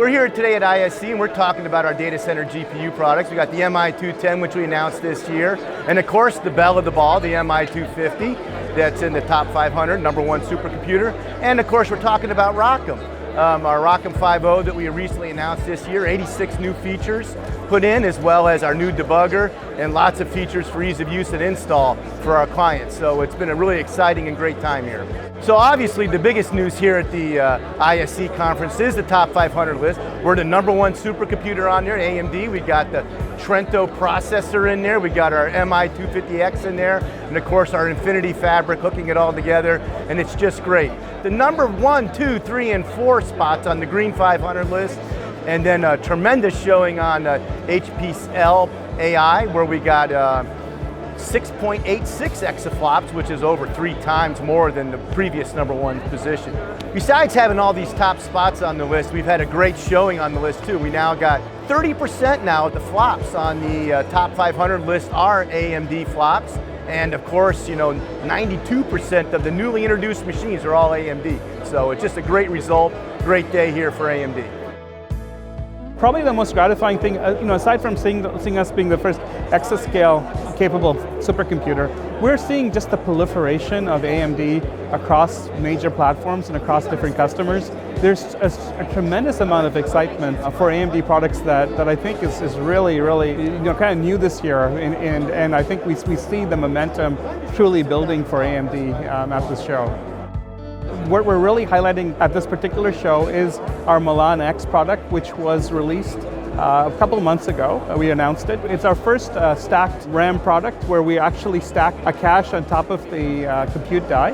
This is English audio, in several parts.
We're here today at ISC and we're talking about our data center GPU products. We got the MI210, which we announced this year, and of course the belle of the ball, the MI250, that's in the top 500, #1 supercomputer. And of course we're talking about ROCm. Our ROCm 5.0 that we recently announced this year, 86 new features put in, as well as our new debugger and lots of features for ease of use and install for our clients. So it's been a really exciting and great time here. So obviously the biggest news here at the ISC conference is the top 500 list. We're the #1 supercomputer on there, AMD. We got the Trento processor in there. We got our MI250X in there. And of course our Infinity Fabric hooking it all together. And it's just great. The number 1, 2, 3, and 4 spots on the Green 500 list. And then a tremendous showing on HPCwire, where we got 6.86 exaflops, which is over 3 times more than the previous #1 position. Besides having all these top spots on the list, we've had a great showing on the list too. We now got 30% now of the flops on the top 500 list are AMD flops. And of course, 92% of the newly introduced machines are all AMD. So it's just a great result, great day here for AMD. Probably the most gratifying thing, aside from seeing us being the first exascale capable supercomputer, we're seeing just the proliferation of AMD across major platforms and across different customers. There's a tremendous amount of excitement for AMD products that I think is really kind of new this year, and I think we see the momentum truly building for AMD at this show. What we're really highlighting at this particular show is our Milan X product, which was released a couple of months ago. We announced it. It's our first stacked RAM product where we actually stack a cache on top of the compute die.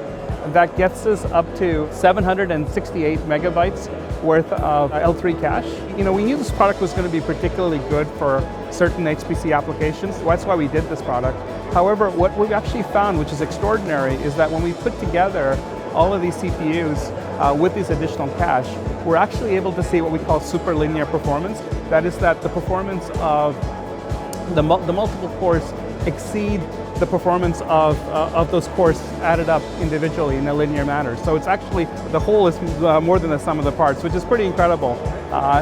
That gets us up to 768 megabytes worth of L3 cache. We knew this product was going to be particularly good for certain HPC applications. That's why we did this product. However, what we've actually found, which is extraordinary, is that when we put together all of these CPUs with these additional cache, we're actually able to see what we call super linear performance. That is that the performance of the multiple cores exceed the performance of those cores added up individually in a linear manner. So it's actually, the whole is more than the sum of the parts, which is pretty incredible.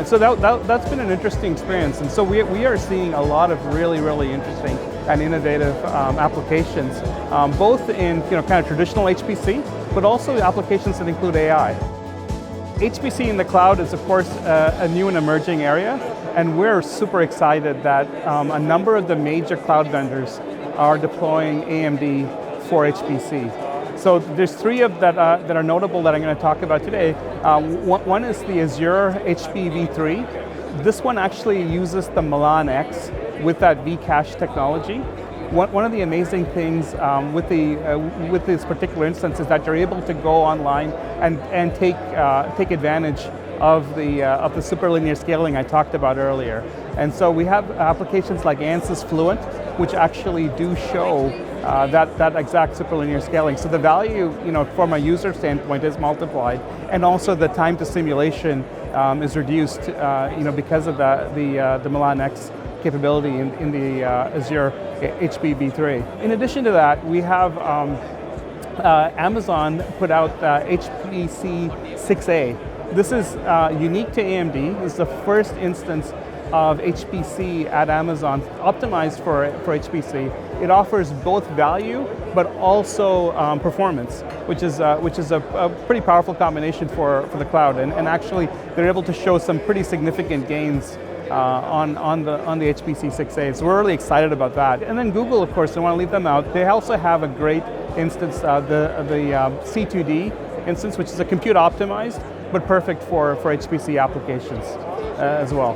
So that's been an interesting experience. And so we are seeing a lot of really interesting and innovative applications, both in kind of traditional HPC, but also applications that include AI. HPC in the cloud is, of course, a new and emerging area, and we're super excited that a number of the major cloud vendors are deploying AMD for HPC. So there's 3 that are notable that I'm going to talk about today. One is the Azure HPV3. This one actually uses the Milan X with that vCache technology. One of the amazing things with this particular instance is that you're able to go online and take advantage of the superlinear scaling I talked about earlier. And so we have applications like Ansys Fluent, which actually do show that exact superlinear scaling. So the value, from a user standpoint, is multiplied, and also the time to simulation is reduced, because of the Milan X capability in the Azure HPV3. In addition to that, we have Amazon put out HPCwire. This is unique to AMD. This is the first instance of HPC at Amazon optimized for HPC. It offers both value but also performance, which is a pretty powerful combination for the cloud. And actually, they're able to show some pretty significant gains on the HPCwire. So we're really excited about that. And then Google, of course, don't want to leave them out. They also have a great instance, the C2D instance, which is a compute optimized, but perfect for HPC applications as well.